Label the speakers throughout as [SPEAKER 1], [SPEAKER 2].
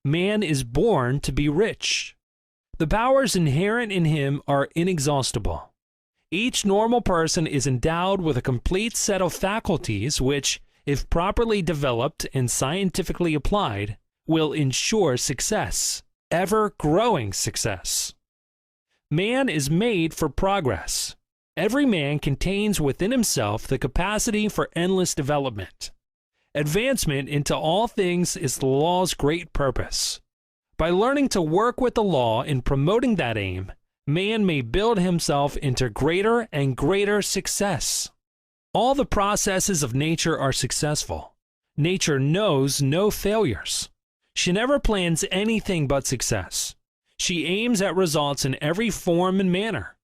[SPEAKER 1] Man is born to be rich. The powers inherent in him are inexhaustible. Each normal person is endowed with a complete set of faculties which, if properly developed and scientifically applied, will ensure success, ever-growing success. Man is made for progress. Every man contains within himself the capacity for endless development. Advancement into all things is the law's great purpose. By learning to work with the law in promoting that aim, man may build himself into greater and greater success. All the processes of nature are successful. Nature knows no failures. She never plans anything but success. She aims at results in every form and manner.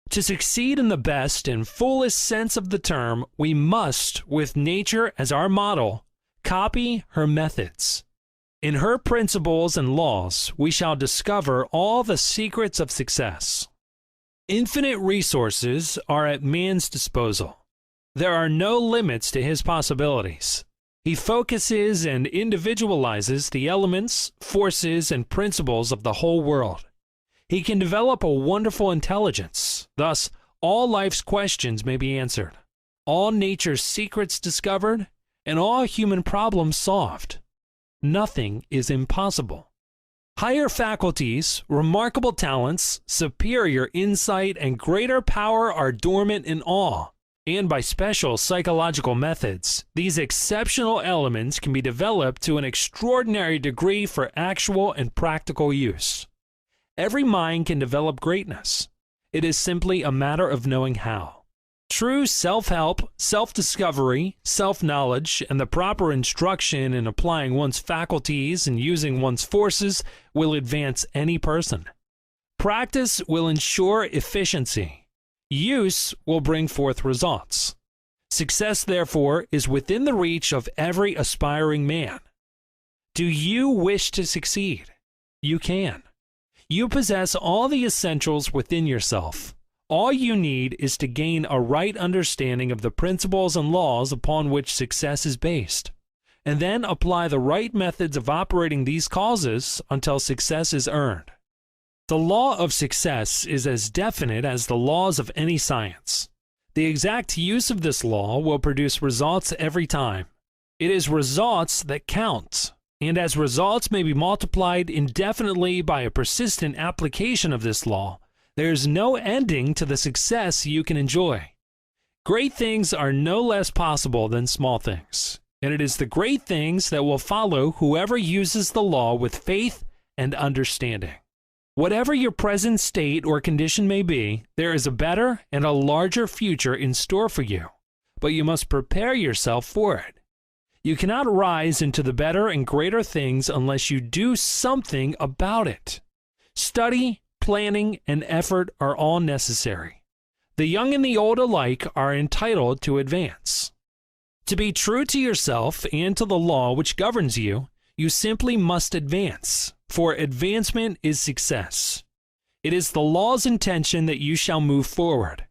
[SPEAKER 1] To succeed in the best and fullest sense of the term, we must, with nature as our model, copy her methods. In her principles and laws, we shall discover all the secrets of success. Infinite resources are at man's disposal. There are no limits to his possibilities. He focuses and individualizes the elements, forces, and principles of the whole world. He can develop a wonderful intelligence. Thus, all life's questions may be answered, all nature's secrets discovered, and all human problems solved. Nothing is impossible. Higher faculties, remarkable talents, superior insight, and greater power are dormant in all, and by special psychological methods, these exceptional elements can be developed to an extraordinary degree for actual and practical use. Every mind can develop greatness. It is simply a matter of knowing how. True self-help, self-discovery, self-knowledge, and the proper instruction in applying one's faculties and using one's forces will advance any person. Practice will ensure efficiency. Use will bring forth results. Success, therefore, is within the reach of every aspiring man. Do you wish to succeed? You can. You possess all the essentials within yourself. All you need is to gain a right understanding of the principles and laws upon which success is based, and then apply the right methods of operating these causes until success is earned. The law of success is as definite as the laws of any science. The exact use of this law will produce results every time. It is results that count, and as results may be multiplied indefinitely by a persistent application of this law, there is no ending to the success you can enjoy. Great things are no less possible than small things, and it is the great things that will follow whoever uses the law with faith and understanding. Whatever your present state or condition may be, there is a better and a larger future in store for you, but you must prepare yourself for it. You cannot rise into the better and greater things unless you do something about it. Study, planning, and effort are all necessary. The young and the old alike are entitled to advance. To be true to yourself and to the law which governs you, you simply must advance, for advancement is success. It is the law's intention that you shall move forward.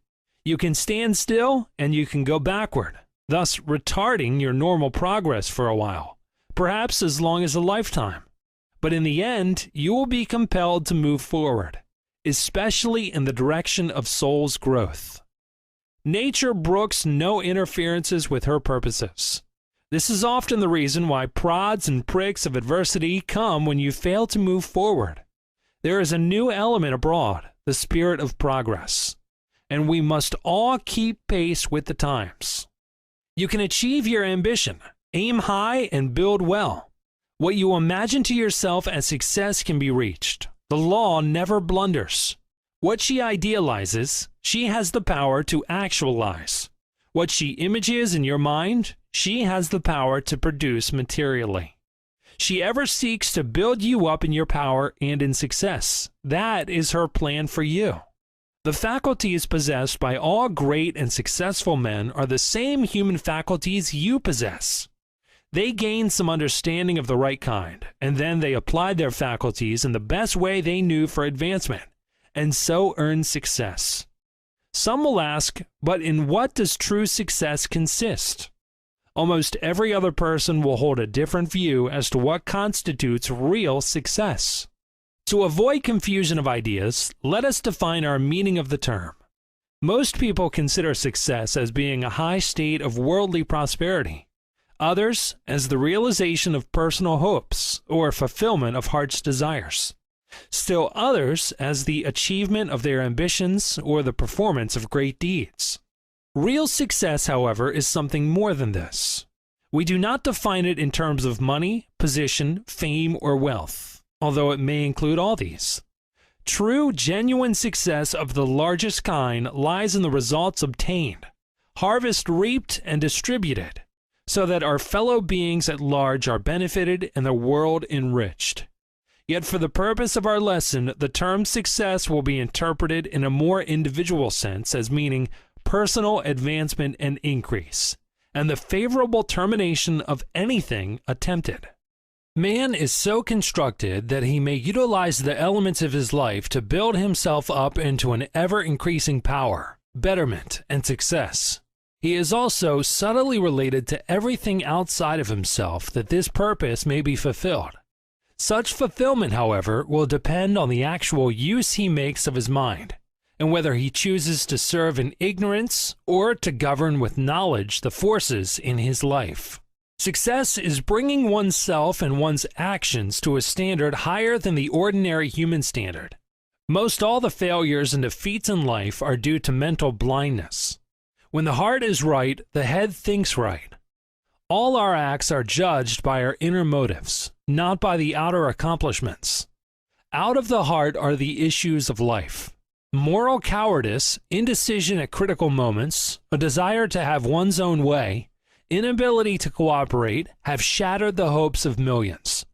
[SPEAKER 1] You can stand still and you can go backward, thus retarding your normal progress for a while, perhaps as long as a lifetime. But in the end, you will be compelled to move forward, especially in the direction of soul's growth. Nature brooks no interferences with her purposes. This is often the reason why prods and pricks of adversity come when you fail to move forward. There is a new element abroad, the spirit of progress, and we must all keep pace with the times. You can achieve your ambition, aim high, and build well. What you imagine to yourself as success can be reached. The law never blunders. What she idealizes, she has the power to actualize. What she images in your mind, she has the power to produce materially. She ever seeks to build you up in your power and in success. That is her plan for you. The faculties possessed by all great and successful men are the same human faculties you possess. They gained some understanding of the right kind, and then they applied their faculties in the best way they knew for advancement, and so earned success. Some will ask, but in what does true success consist? Almost every other person will hold a different view as to what constitutes real success. To avoid confusion of ideas, let us define our meaning of the term. Most people consider success as being a high state of worldly prosperity. Others as the realization of personal hopes or fulfillment of heart's desires. Still others as the achievement of their ambitions or the performance of great deeds. Real success, however, is something more than this. We do not define it in terms of money, position, fame, or wealth, although it may include all these. True, genuine success of the largest kind lies in the results obtained, harvest reaped and distributed, so that our fellow beings at large are benefited and the world enriched. Yet for the purpose of our lesson, the term success will be interpreted in a more individual sense as meaning personal advancement and increase, and the favorable termination of anything attempted. Man is so constructed that he may utilize the elements of his life to build himself up into an ever-increasing power, betterment, and success. He is also subtly related to everything outside of himself that this purpose may be fulfilled. Such fulfillment, however, will depend on the actual use he makes of his mind, and whether he chooses to serve in ignorance or to govern with knowledge the forces in his life. Success is bringing oneself and one's actions to a standard higher than the ordinary human standard. Most all the failures and defeats in life are due to mental blindness. When the heart is right, the head thinks right. All our acts are judged by our inner motives, not by the outer accomplishments. Out of the heart are the issues of life. Moral cowardice, indecision at critical moments, a desire to have one's own way, inability to cooperate have shattered the hopes of millions.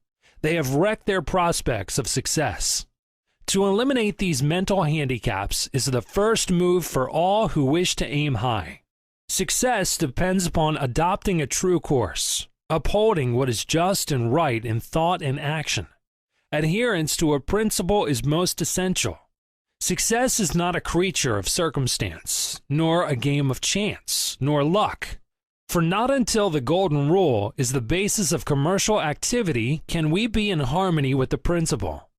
[SPEAKER 1] They have wrecked their prospects of success. To eliminate these mental handicaps is the first move for all who wish to aim high. Success depends upon adopting a true course, upholding what is just and right in thought and action. Adherence to a principle is most essential. Success is not a creature of circumstance, nor a game of chance, nor luck. For not until the golden rule is the basis of commercial activity can we be in harmony with the principle.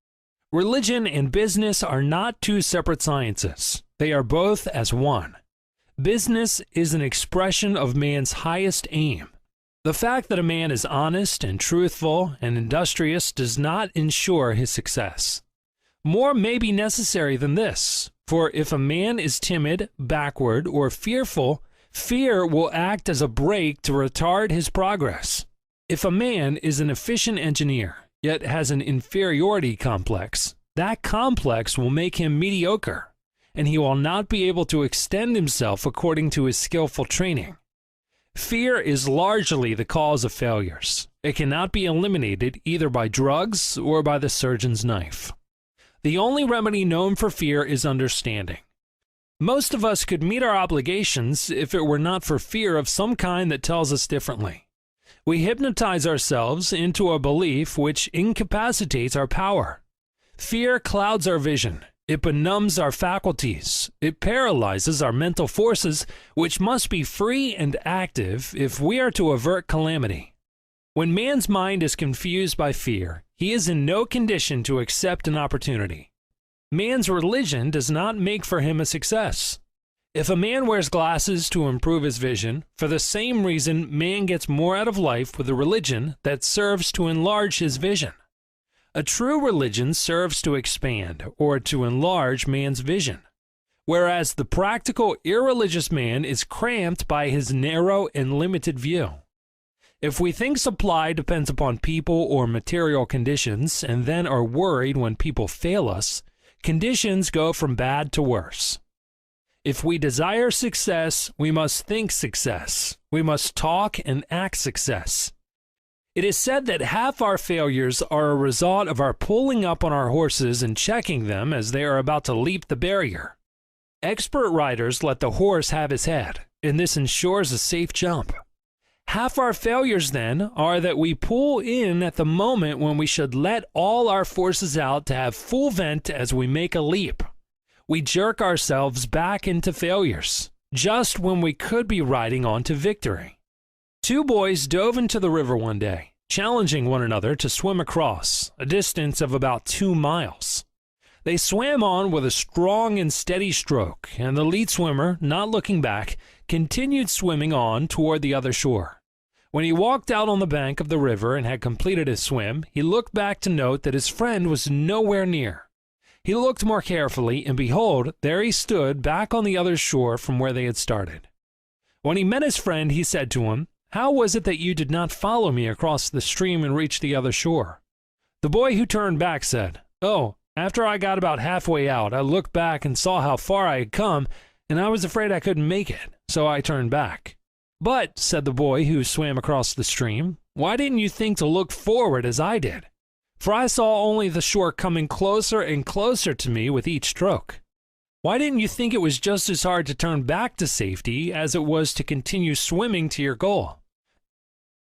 [SPEAKER 1] Religion and business are not two separate sciences. They are both as one. Business is an expression of man's highest aim. The fact that a man is honest and truthful and industrious does not ensure his success. More may be necessary than this, for if a man is timid, backward, or fearful, fear will act as a brake to retard his progress. If a man is an efficient engineer, yet has an inferiority complex, that complex will make him mediocre, and he will not be able to extend himself according to his skillful training. Fear is largely the cause of failures. It cannot be eliminated either by drugs or by the surgeon's knife. The only remedy known for fear is understanding. Most of us could meet our obligations if it were not for fear of some kind that tells us differently. We hypnotize ourselves into a belief which incapacitates our power. Fear clouds our vision. It benumbs our faculties. It paralyzes our mental forces, which must be free and active if we are to avert calamity. When man's mind is confused by fear, he is in no condition to accept an opportunity. Man's religion does not make for him a success. If a man wears glasses to improve his vision, for the same reason man gets more out of life with a religion that serves to enlarge his vision. A true religion serves to expand or to enlarge man's vision, whereas the practical, irreligious man is cramped by his narrow and limited view. If we think supply depends upon people or material conditions and then are worried when people fail us, conditions go from bad to worse. If we desire success, we must think success. We must talk and act success. It is said that half our failures are a result of our pulling up on our horses and checking them as they are about to leap the barrier. Expert riders let the horse have his head, and this ensures a safe jump. Half our failures, then, are that we pull in at the moment when we should let all our forces out to have full vent as we make a leap. We jerk ourselves back into failures, just when we could be riding on to victory. Two boys dove into the river one day, challenging one another to swim across, a distance of about 2 miles. They swam on with a strong and steady stroke, and the lead swimmer, not looking back, continued swimming on toward the other shore. When he walked out on the bank of the river and had completed his swim, he looked back to note that his friend was nowhere near. He looked more carefully, and behold, there he stood back on the other shore from where they had started. When he met his friend, he said to him, "How was it that you did not follow me across the stream and reach the other shore?" The boy who turned back said, "Oh, after I got about halfway out, I looked back and saw how far I had come, and I was afraid I couldn't make it, so I turned back." "But," said the boy who swam across the stream, "why didn't you think to look forward as I did? For I saw only the shore coming closer and closer to me with each stroke. Why didn't you think it was just as hard to turn back to safety as it was to continue swimming to your goal?"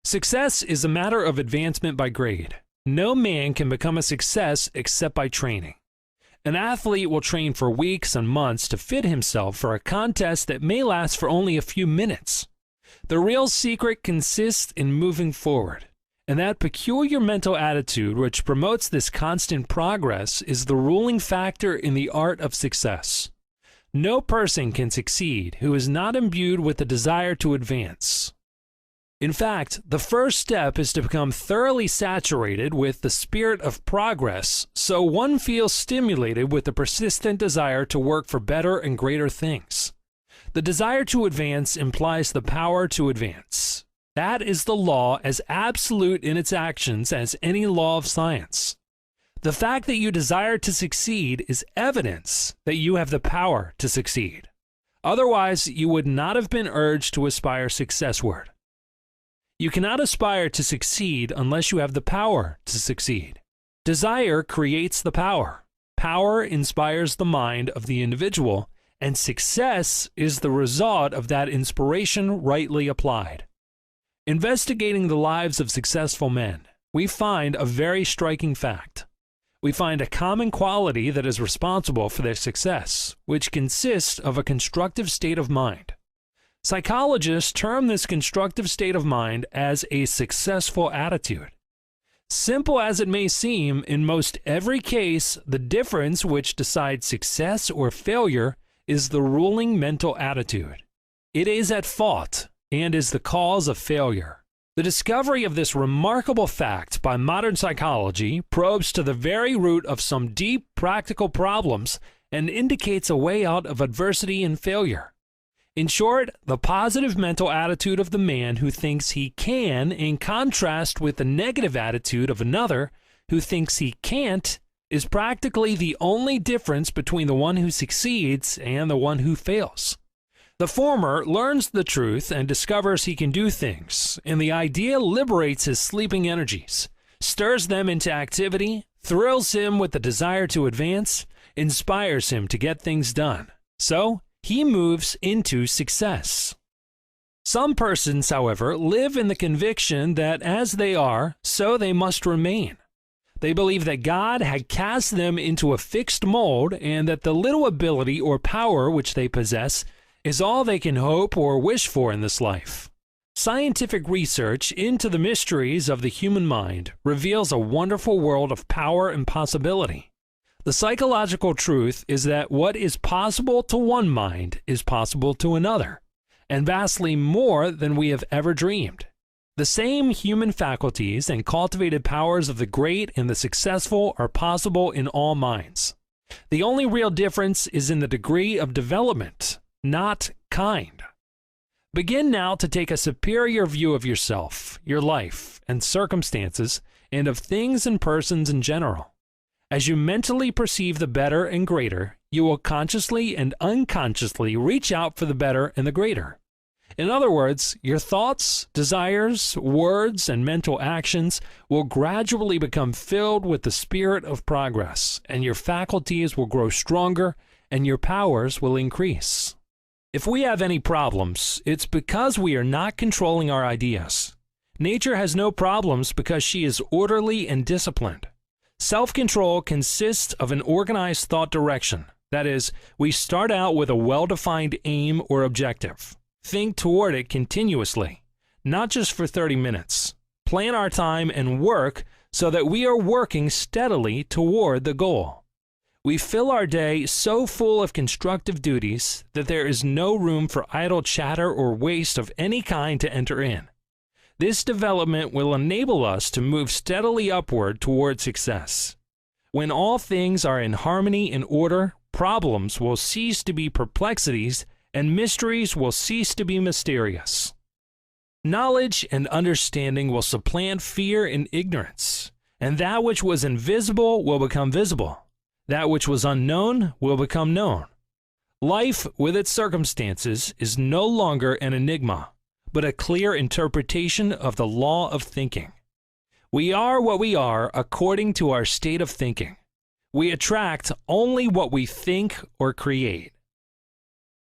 [SPEAKER 1] Success is a matter of advancement by grade. No man can become a success except by training. An athlete will train for weeks and months to fit himself for a contest that may last for only a few minutes. The real secret consists in moving forward, and that peculiar mental attitude which promotes this constant progress is the ruling factor in the art of success. No person can succeed who is not imbued with the desire to advance. In fact, the first step is to become thoroughly saturated with the spirit of progress, so one feels stimulated with the persistent desire to work for better and greater things. The desire to advance implies the power to advance. That is the law as absolute in its actions as any law of science. The fact that you desire to succeed is evidence that you have the power to succeed. Otherwise, you would not have been urged to aspire successward. You cannot aspire to succeed unless you have the power to succeed. Desire creates the power. Power inspires the mind of the individual, and success is the result of that inspiration rightly applied. Investigating the lives of successful men, we find a very striking fact. We find a common quality that is responsible for their success, which consists of a constructive state of mind. Psychologists term this constructive state of mind as a successful attitude. Simple as it may seem, in most every case, the difference which decides success or failure is the ruling mental attitude. It is at fault and is the cause of failure. The discovery of this remarkable fact by modern psychology probes to the very root of some deep practical problems and indicates a way out of adversity and failure. In short, the positive mental attitude of the man who thinks he can, in contrast with the negative attitude of another who thinks he can't, is practically the only difference between the one who succeeds and the one who fails. The former learns the truth and discovers he can do things, and the idea liberates his sleeping energies, stirs them into activity, thrills him with the desire to advance, inspires him to get things done. So, he moves into success. Some persons, however, live in the conviction that as they are, so they must remain. They believe that God had cast them into a fixed mold and that the little ability or power which they possess is all they can hope or wish for in this life. Scientific research into the mysteries of the human mind reveals a wonderful world of power and possibility. The psychological truth is that what is possible to one mind is possible to another, and vastly more than we have ever dreamed. The same human faculties and cultivated powers of the great and the successful are possible in all minds. The only real difference is in the degree of development, not kind. Begin now to take a superior view of yourself, your life, and circumstances, and of things and persons in general. As you mentally perceive the better and greater, you will consciously and unconsciously reach out for the better and the greater. In other words, your thoughts, desires, words, and mental actions will gradually become filled with the spirit of progress, and your faculties will grow stronger, and your powers will increase. If we have any problems, it's because we are not controlling our ideas. Nature has no problems because she is orderly and disciplined. Self-control consists of an organized thought direction. That is, we start out with a well-defined aim or objective. Think toward it continuously. not just for 30 minutes. Plan our time and work so that we are working steadily toward the goal. We fill our day so full of constructive duties that there is no room for idle chatter or waste of any kind to enter in. This development will enable us to move steadily upward toward success. When all things are in harmony and order, problems will cease to be perplexities and mysteries will cease to be mysterious. Knowledge and understanding will supplant fear and ignorance, and that which was invisible will become visible. That which was unknown will become known. Life, with its circumstances, is no longer an enigma, but a clear interpretation of the law of thinking. We are what we are according to our state of thinking. We attract only what we think or create.